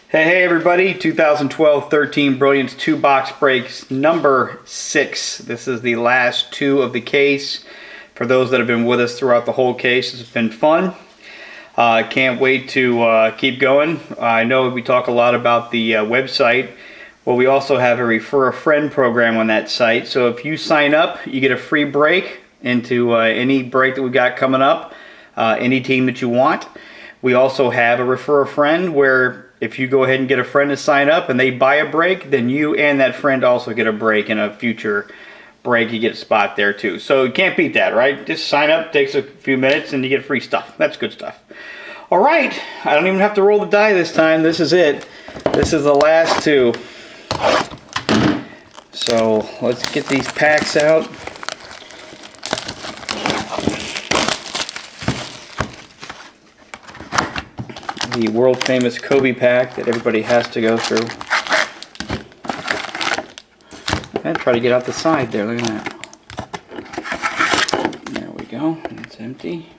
Hey everybody, 2012-13 Brilliance 2-box breaks number 6. This is the last two of the case. For those that have been with us throughout the whole case, it's been fun. Can't wait to keep going. I know we talk a lot about the website. Well, we also have a refer a friend program on that site. So if you sign up, you get a free break into any break that we've got coming up, any team that you want. We also have a refer a friend where if you go ahead and get a friend to sign up and they buy a break, then you and that friend also get a break. In a future break, you get a spot there too. So you can't beat that, right? Just sign up, takes a few minutes, and you get free stuff. That's good stuff. All right, I don't even have to roll the die this time. This is it. This is the last two. So let's get these packs out. The world famous Kobe pack that everybody has to go through. And try to get out the side there, look at that. There we go, it's empty.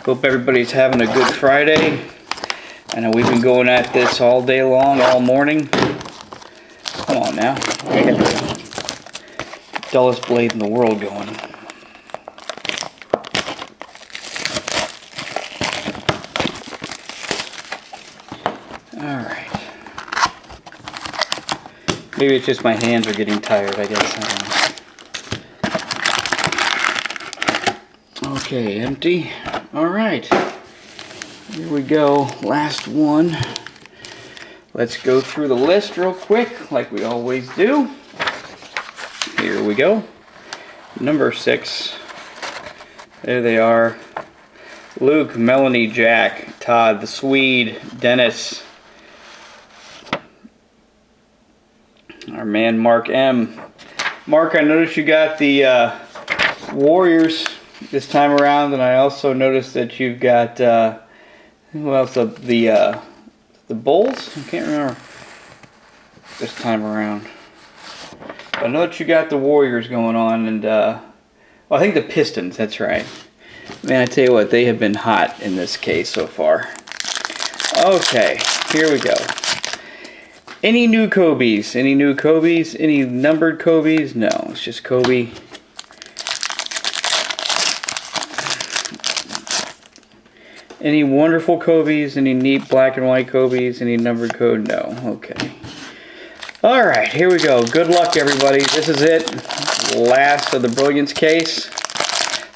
Hope everybody's having a good Friday. I know we've been going at this all day long, all morning. Come on now, I got the dullest blade in the world going. Alright. Maybe it's just my hands are getting tired, I guess. I don't know. Okay, empty. Alright. Here we go. Last one. Let's go through the list real quick, like we always do. Here we go. Number 6. There they are. Luke, Melanie, Jack, Todd, the Swede, Dennis. Our man Mark M. Mark, I noticed you got the Warriors this time around, and I also noticed that you've got who else? The Bulls? I can't remember this time around. But I know that you got the Warriors going on, and well, I think the Pistons. That's right. Man, I tell you what, they have been hot in this case so far. Okay, here we go. Any new Kobe's? Any new Kobe's? Any numbered Kobe's? No, it's just Kobe. Any wonderful Kobe's? Any neat black and white Kobe's? Any numbered code? No. Okay. Alright, here we go. Good luck, everybody. This is it. Last of the Brilliance case.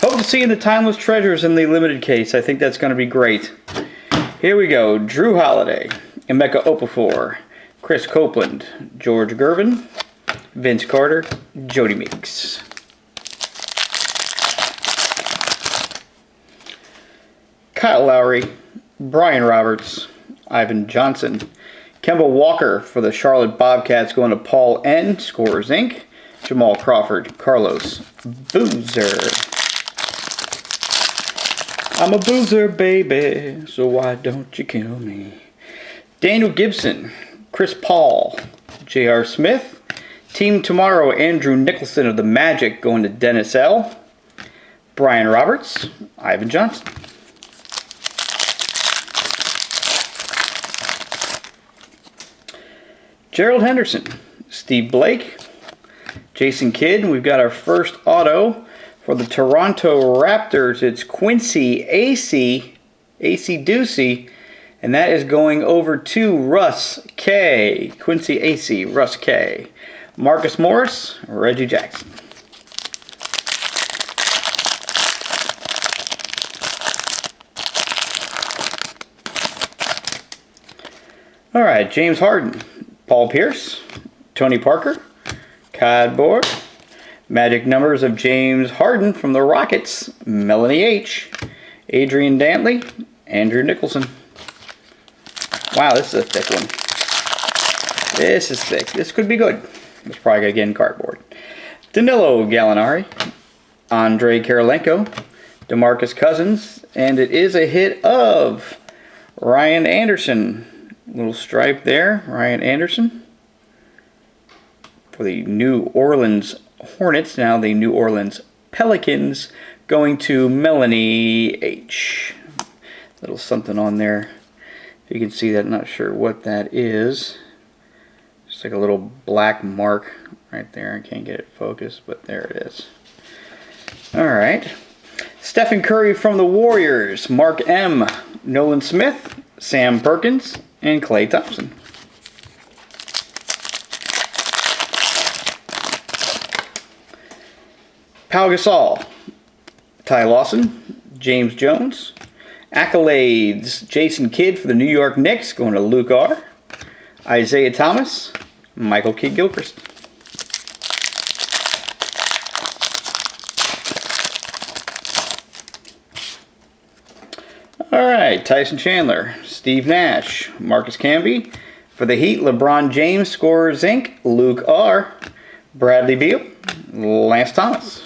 Hope to see you in the Timeless Treasures in the limited case. I think that's going to be great. Here we go. Drew Holiday, Emeka Okafor, Chris Copeland, George Gervin, Vince Carter, Jody Meeks. Kyle Lowry, Brian Roberts, Ivan Johnson, Kemba Walker for the Charlotte Bobcats going to Paul N. Scorers Inc., Jamal Crawford, Carlos Boozer. I'm a boozer, baby, so why don't you kill me? Daniel Gibson, Chris Paul, J.R. Smith, Team Tomorrow, Andrew Nicholson of the Magic going to Dennis L., Brian Roberts, Ivan Johnson. Gerald Henderson, Steve Blake, Jason Kidd. We've got our first auto for the Toronto Raptors. It's Quincy AC Ducey. And that is going over to Russ K. Quincy AC, Russ K. Marcus Morris, Reggie Jackson. All right, James Harden, Paul Pierce, Tony Parker, Cardboard. Magic numbers of James Harden from the Rockets, Melanie H. Adrian Dantley, Andrew Nicholson. Wow, this is a thick one. This is thick. This could be good. It's probably going to get in cardboard. Danilo Gallinari, Andre Kirilenko, DeMarcus Cousins, and it is a hit of Ryan Anderson. Little stripe there, Ryan Anderson. For the New Orleans Hornets, now the New Orleans Pelicans, going to Melanie H. Little something on there. If you can see that, not sure what that is. Just like a little black mark right there. I can't get it focused, but there it is. All right. Stephen Curry from the Warriors, Mark M, Nolan Smith, Sam Perkins, and Klay Thompson. Pau Gasol, Ty Lawson, James Jones. Accolades, Jason Kidd for the New York Knicks, going to Luke R. Isaiah Thomas, Michael Kidd-Gilchrist. All right, Tyson Chandler, Steve Nash, Marcus Camby. For the Heat, LeBron James, Scorers Inc., Luke R. Bradley Beal, Lance Thomas.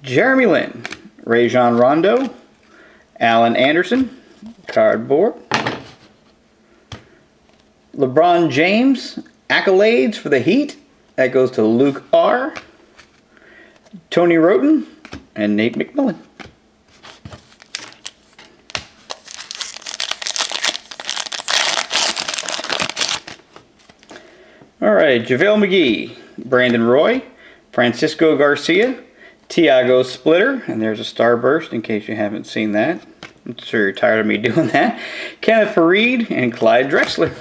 Jeremy Lin, Rajon Rondo, Allen Anderson, cardboard. LeBron James, accolades for the Heat. That goes to Luke R. Tony Roten, and Nate McMillan. All right, JaVale McGee, Brandon Roy, Francisco Garcia, Tiago Splitter, and there's a starburst in case you haven't seen that. I'm sure you're tired of me doing that. Kenneth Faried and Clyde Drexler.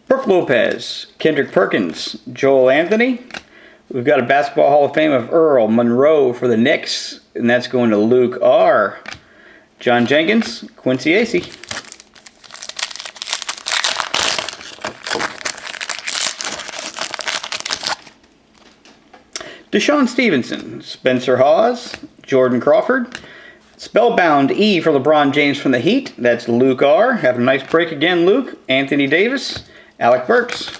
Brooke Lopez, Kendrick Perkins, Joel Anthony. We've got a Basketball Hall of Fame of Earl Monroe for the Knicks, and that's going to Luke R. John Jenkins, Quincy Acey. Deshaun Stevenson, Spencer Hawes, Jordan Crawford. Spellbound E for LeBron James from the Heat. That's Luke R. Have a nice break again, Luke. Anthony Davis, Alec Burks.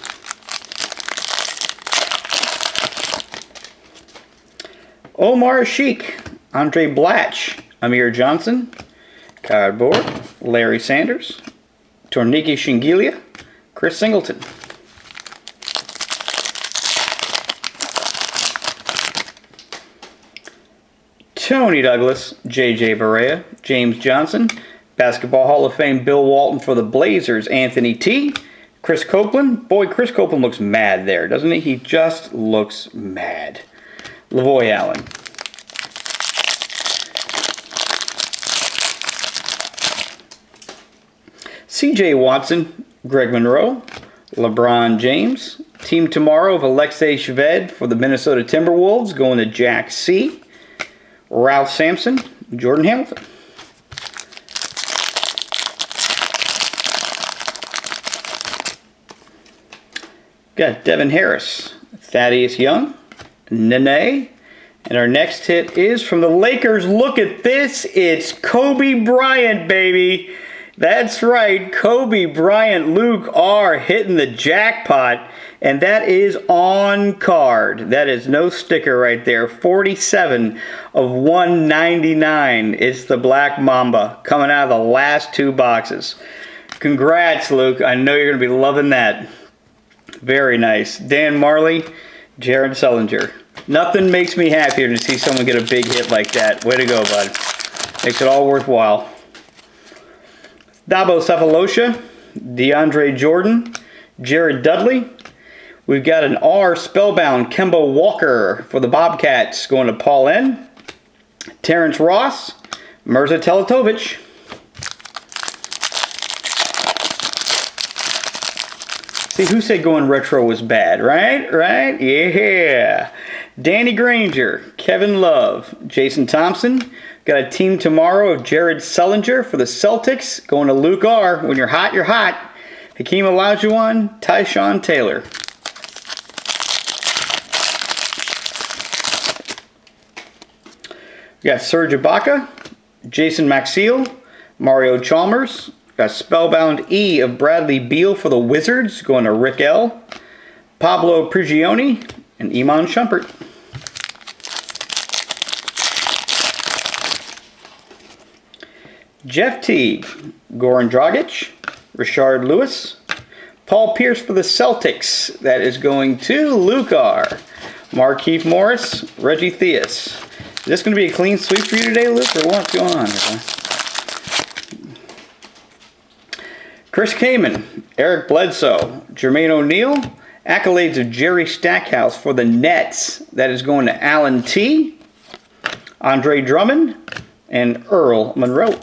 Omar Sheik, Andre Blatch, Amir Johnson, cardboard, Larry Sanders, Tornike Shingilia, Chris Singleton. Tony Douglas, J.J. Barea, James Johnson, Basketball Hall of Fame Bill Walton for the Blazers, Anthony T. Chris Copeland. Boy, Chris Copeland looks mad there, doesn't he? He just looks mad. Lavoy Allen. C.J. Watson, Greg Monroe, LeBron James. Team Tomorrow of Alexei Shved for the Minnesota Timberwolves, going to Jack C. Ralph Sampson, Jordan Hamilton. Got Devin Harris, Thaddeus Young, Nene. And our next hit is from the Lakers. Look at this. It's Kobe Bryant, baby. That's right. Kobe Bryant, Luke R. hitting the jackpot. And that is on card. That is no sticker right there. 47 of 199. It's the Black Mamba coming out of the last two boxes. Congrats, Luke. I know you're going to be loving that. Very nice. Dan Marley, Jared Sullinger. Nothing makes me happier than to see someone get a big hit like that. Way to go, bud. Makes it all worthwhile. Dabo Cephalosha, DeAndre Jordan, Jared Dudley. We've got an R Spellbound Kemba Walker for the Bobcats, going to Paul N. Terrence Ross, Mirza Teletovic. See, who said going retro was bad, right? Right? Yeah. Danny Granger, Kevin Love, Jason Thompson. Got a Team Tomorrow of Jared Sullinger for the Celtics, going to Luke R. When you're hot, you're hot. Hakeem Olajuwon, Tyshawn Taylor. We got Serge Ibaka, Jason Maxiel, Mario Chalmers. Got Spellbound E of Bradley Beal for the Wizards, going to Rick L. Pablo Prigioni and Iman Shumpert. Jeff Teague, Goran Dragic, Rashard Lewis, Paul Pierce for the Celtics. That is going to Luke R. Markieff Morris, Reggie Theus. Is this going to be a clean sweep for you today, Luke, or what's going on here? Chris Kaman, Eric Bledsoe, Jermaine O'Neal, accolades of Jerry Stackhouse for the Nets. That is going to Alan T., Andre Drummond, and Earl Monroe.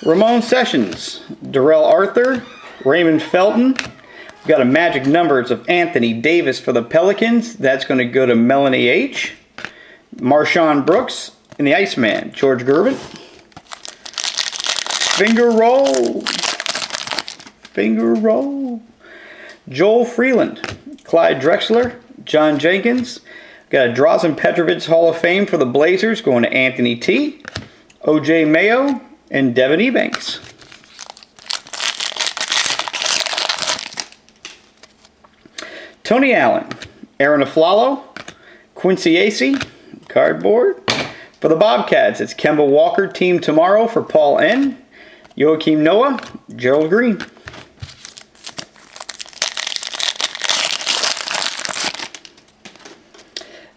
Ramon Sessions, Darrell Arthur, Raymond Felton. We've got a magic numbers of Anthony Davis for the Pelicans. That's going to go to Melanie H. Marshawn Brooks and the Iceman, George Gervin. Finger roll. Finger roll. Joel Freeland, Clyde Drexler, John Jenkins. Got a Drazen Petrovic Hall of Fame for the Blazers going to Anthony T., O.J. Mayo, and Devin Ebanks. Tony Allen, Aaron Aflalo, Quincy Acey, cardboard. For the Bobcats, it's Kemba Walker, Team Tomorrow for Paul N., Joakim Noah, Gerald Green.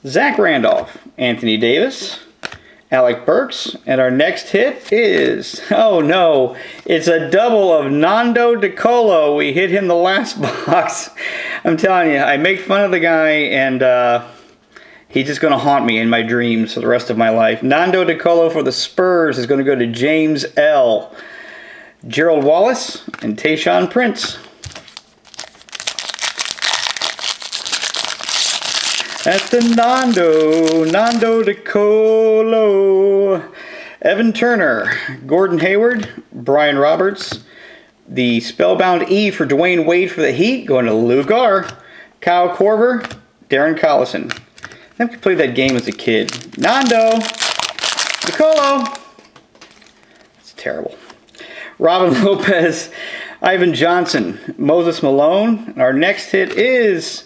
Zach Randolph, Anthony Davis, Alec Burks, and our next hit is, oh no, it's a double of Nando DeColo. We hit him the last box. I'm telling you, I make fun of the guy, and he's just going to haunt me in my dreams for the rest of my life. Nando DeColo for the Spurs is going to go to James L., Gerald Wallace, and Tayshaun Prince. That's the Nando DeColo. Evan Turner, Gordon Hayward, Brian Roberts. The Spellbound E for Dwayne Wade for the Heat, going to Luke R. Kyle Korver, Darren Collison. I think we played that game as a kid. Nando DeColo. It's terrible. Robin Lopez, Ivan Johnson, Moses Malone. And our next hit is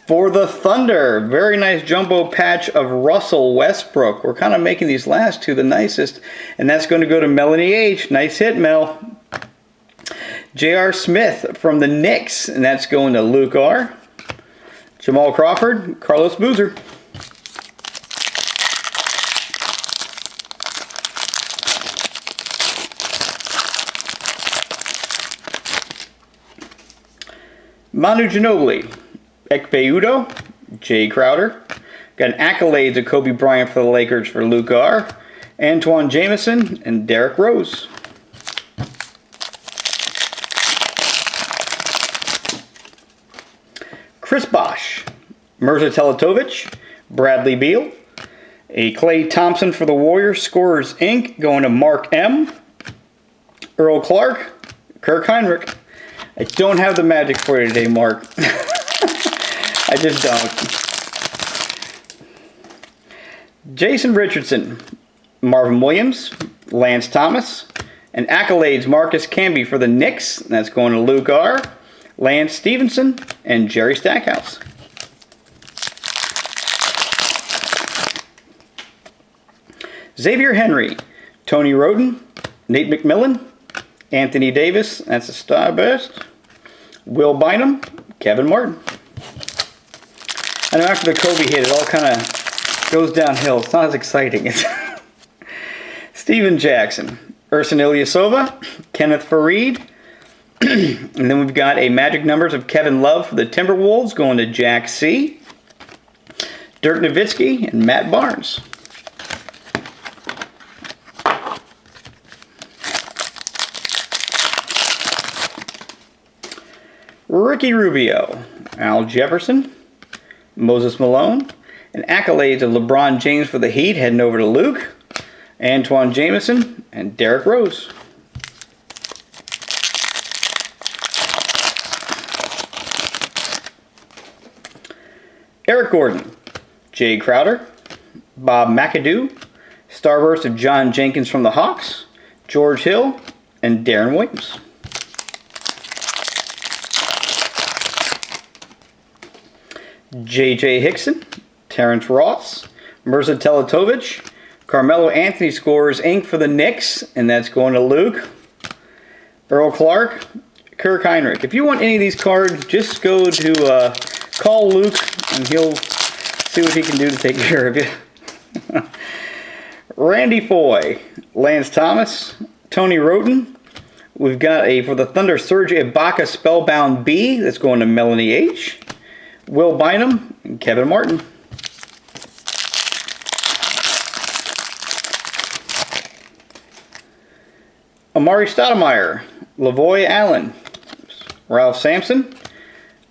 for the Thunder. Very nice jumbo patch of Russell Westbrook. We're kind of making these last two the nicest. And that's going to go to Melanie H. Nice hit, Mel. J.R. Smith from the Knicks. And that's going to Luke R. Jamal Crawford, Carlos Boozer. Manu Ginobili, Ekpe Udo, Jay Crowder. Got an accolades of Kobe Bryant for the Lakers for Luke R. Antoine Jameson and Derrick Rose. Chris Bosh, Mirza Teletovic, Bradley Beal. A Klay Thompson for the Warriors, Scorers Inc. going to Mark M. Earl Clark, Kirk Heinrich. I don't have the magic for you today, Mark. I just don't. Jason Richardson, Marvin Williams, Lance Thomas, and accolades Marcus Camby for the Knicks. That's going to Luke R., Lance Stevenson, and Jerry Stackhouse. Xavier Henry, Tony Roden, Nate McMillan, Anthony Davis, that's a Starburst, Will Bynum, Kevin Martin. I know after the Kobe hit, it all kind of goes downhill. It's not as exciting. Steven Jackson, Ersan Ilyasova, Kenneth Fareed, and then we've got a magic numbers of Kevin Love for the Timberwolves going to Jack C., Dirk Nowitzki, and Matt Barnes. Ricky Rubio, Al Jefferson, Moses Malone, and accolades of LeBron James for the Heat heading over to Luke, Antoine Jameson, and Derrick Rose. Eric Gordon, Jay Crowder, Bob McAdoo, Starburst of John Jenkins from the Hawks, George Hill, and Darren Williams. J.J. Hickson, Terrence Ross, Mirza Teletovic, Carmelo Anthony scores ink for the Knicks, and that's going to Luke. Earl Clark, Kirk Heinrich. If you want any of these cards, just go to call Luke, and he'll see what he can do to take care of you. Randy Foye, Lance Thomas, Tony Roten. We've got for the Thunder, Serge Ibaka Spellbound B. That's going to Melanie H. Will Bynum and Kevin Martin. Amari Stoudemire, Lavoy Allen, Ralph Sampson,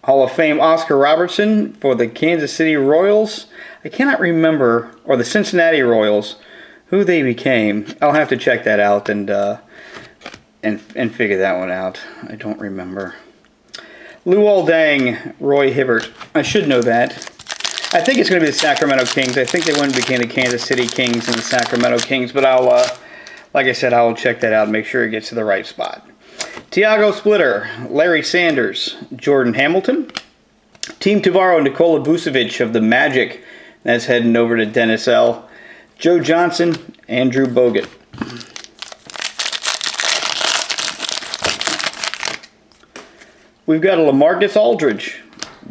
Hall of Fame Oscar Robertson for the Kansas City Royals. I cannot remember, or the Cincinnati Royals, who they became. I'll have to check that out and figure that one out. I don't remember. Luol Deng, Roy Hibbert. I should know that. I think it's going to be the Sacramento Kings. I think they went and became the Kansas City Kings and the Sacramento Kings, but I'll, like I said, I'll check that out and make sure it gets to the right spot. Tiago Splitter, Larry Sanders, Jordan Hamilton. Team Tavaro, Nikola Vucevic of the Magic. That's heading over to Dennis L. Joe Johnson, Andrew Bogut. We've got a LaMarcus Aldridge,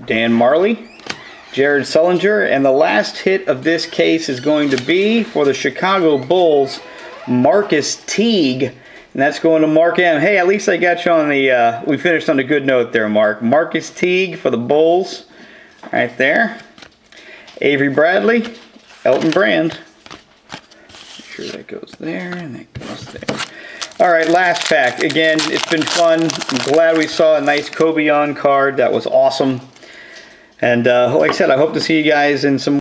Dan Marley, Jared Sullinger, and the last hit of this case is going to be for the Chicago Bulls, Marcus Teague, and that's going to Mark M. Hey, at least I got you on the, we finished on a good note there, Mark. Marcus Teague for the Bulls, right there. Avery Bradley, Elton Brand. Make sure that goes there, and that goes there. All right, last pack. Again, it's been fun. I'm glad we saw a nice Kobe on card. That was awesome. And like I said, I hope to see you guys in some